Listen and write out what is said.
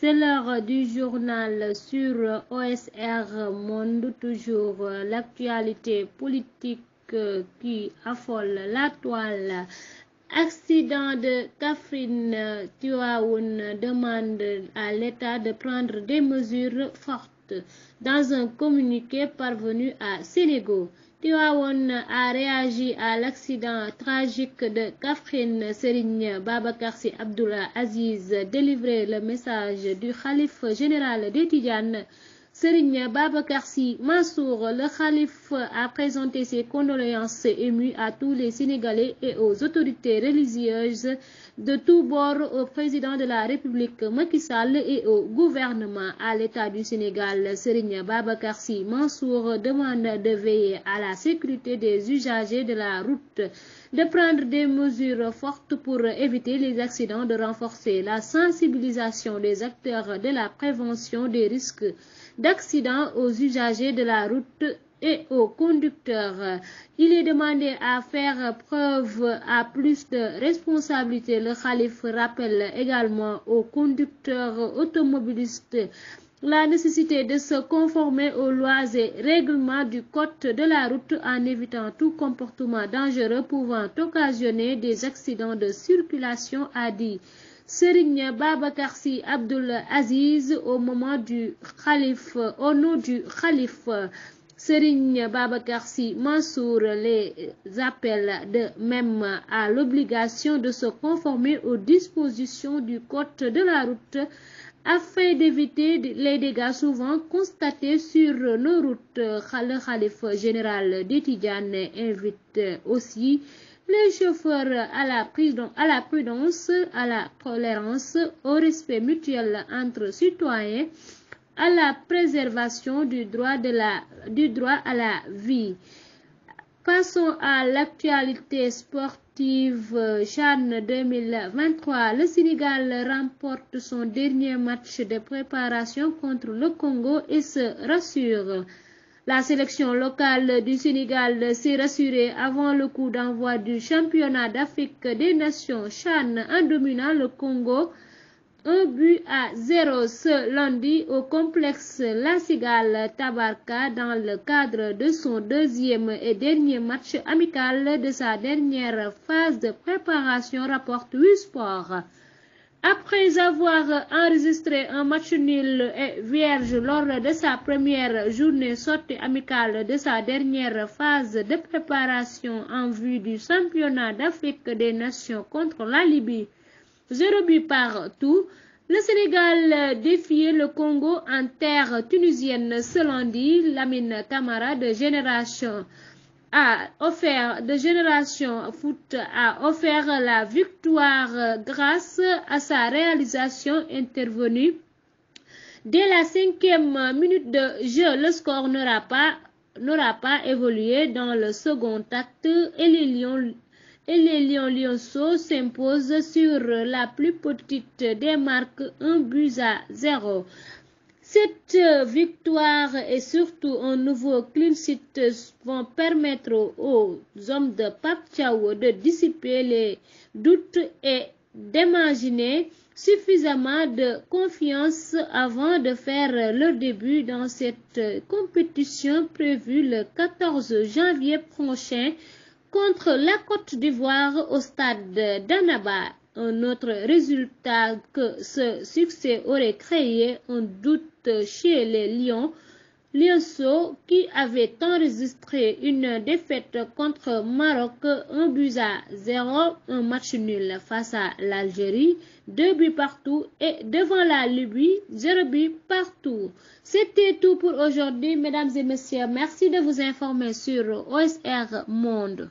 C'est l'heure du journal sur OSR Monde, toujours l'actualité politique qui affole la toile. Accident de Kaffrine, Tivaouane demande à l'État de prendre des mesures fortes. Dans un communiqué parvenu à Sénégal, Tivaouane a réagi à l'accident tragique de Kaffrine. Serigne Babacar Sy Abdoul Aziz délivré le message du khalife général des Tidianes. Serigne Babacar Sy Mansour, le khalife, a présenté ses condoléances émues à tous les Sénégalais et aux autorités religieuses de tous bords, au président de la République Macky Sall et au gouvernement. À l'État du Sénégal, Serigne Babacar Sy Mansour demande de veiller à la sécurité des usagers de la route, de prendre des mesures fortes pour éviter les accidents, de renforcer la sensibilisation des acteurs de la prévention des risques d'accidents aux usagers de la route et aux conducteurs. Il est demandé à faire preuve à plus de responsabilité. Le khalife rappelle également aux conducteurs automobilistes la nécessité de se conformer aux lois et règlements du code de la route en évitant tout comportement dangereux pouvant occasionner des accidents de circulation, a dit Serigne Babacar Sy Abdoul Aziz au nom du khalife. Serigne Babacar Sy Mansour les appelle de même à l'obligation de se conformer aux dispositions du code de la route afin d'éviter les dégâts souvent constatés sur nos routes. Le khalife général des Tidianes invite aussi les chauffeurs à la prudence, à la tolérance, au respect mutuel entre citoyens, à la préservation du droit à la vie. Passons à l'actualité sportive. CHAN 2023. Le Sénégal remporte son dernier match de préparation contre le Congo et se rassure. La sélection locale du Sénégal s'est rassurée avant le coup d'envoi du championnat d'Afrique des Nations CHAN en dominant le Congo 1-0 ce lundi au complexe La Cigale Tabarka dans le cadre de son deuxième et dernier match amical de sa dernière phase de préparation, rapporte WISPORT. Après avoir enregistré un match nul et vierge lors de sa première journée sortie amicale de sa dernière phase de préparation en vue du championnat d'Afrique des Nations contre la Libye, 0 but partout, le Sénégal défiait le Congo en terre tunisienne ce lundi. Lamine Camara de Génération Foot a offert la victoire grâce à sa réalisation intervenue dès la 5e minute de jeu. Le score n'aura pas évolué dans le second acte et les Lionceaux s'imposent sur la plus petite des marques 1-0. Cette victoire et surtout un nouveau clean sheet vont permettre aux hommes de Pape Thiaw de dissiper les doutes et d'imaginer suffisamment de confiance avant de faire leur début dans cette compétition prévue le 14 janvier prochain contre la Côte d'Ivoire au stade d'Annaba. Un autre résultat que ce succès aurait créé un doute chez les Lionceaux qui avaient enregistré une défaite contre Maroc 1-0, un match nul face à l'Algérie, 2 buts partout et devant la Libye, 0 but partout. C'était tout pour aujourd'hui, mesdames et messieurs. Merci de vous informer sur OSR Monde.